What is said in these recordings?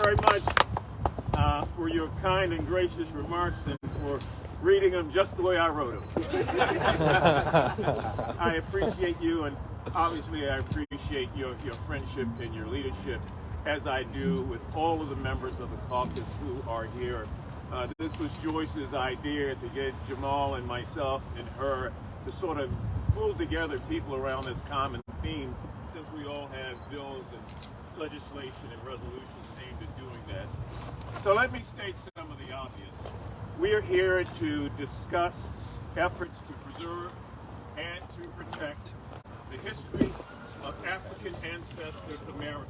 very much for your kind and gracious remarks and for reading them just the way I wrote them. I appreciate you, and obviously I appreciate your friendship and your leadership, as I do with all of the members of the caucus who are here. This was Joyce's idea to get Jamal and myself and her to sort of pull together people around this common theme, since we all have bills and legislation and resolutions aimed at doing that. So let me state some of the obvious. We are here to discuss efforts to preserve and to protect the history of African ancestor Americans.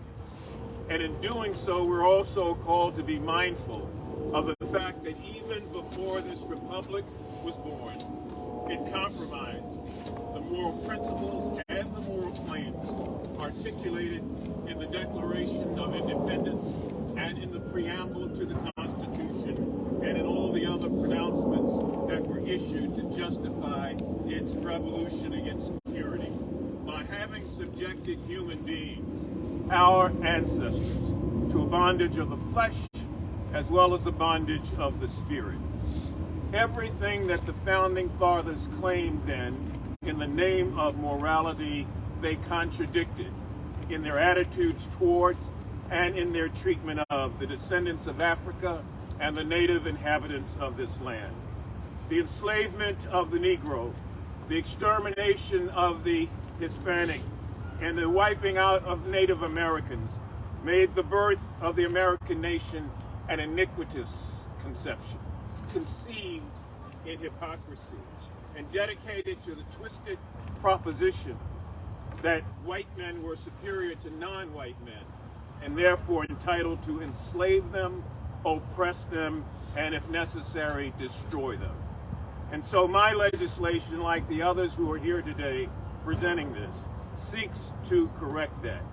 And in doing so, we're also called to be mindful of the fact that even before this republic was born, it compromised the moral principles and the moral claims articulated in the Declaration of Independence and in the preamble to the Constitution and in all the other pronouncements that were issued to justify its revolution against tyranny, by having subjected human beings, our ancestors, to a bondage of the flesh as well as the bondage of the spirit. Everything that the founding fathers claimed then in the name of morality, they contradicted in their attitudes towards and in their treatment of the descendants of Africa and the native inhabitants of this land. The enslavement of the Negro, the extermination of the Hispanic, and the wiping out of Native Americans made the birth of the American nation an iniquitous conception, conceived in hypocrisy and dedicated to the twisted proposition that white men were superior to non-white men and therefore entitled to enslave them, oppress them, and if necessary, destroy them. And so my legislation, like the others who are here today presenting this, seeks to correct that.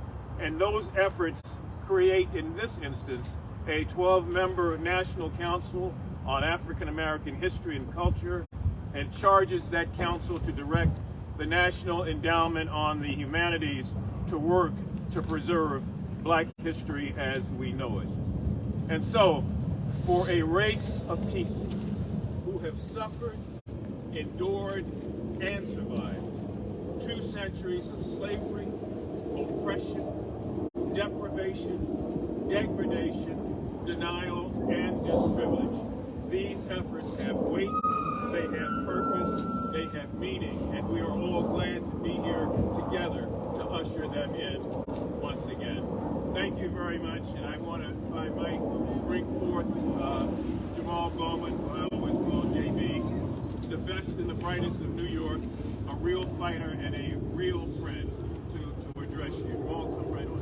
And those efforts create, in this instance, a 12-member National Council on African American History and Culture, and charges that council to direct the National Endowment on the Humanities to work to preserve Black history as we know it. And so, for a race of people who have suffered, endured, and survived 2 centuries of slavery, oppression, deprivation, degradation, denial, and disprivilege, these efforts have weight, they have purpose, they have meaning, and we are all glad to be here together to usher them in once again. Thank you very much, and I want to, if I might, bring forth Jamal Bowman, who I always call JB, the best and the brightest of New York, a real fighter and a real friend to address you. Jamal, come right on.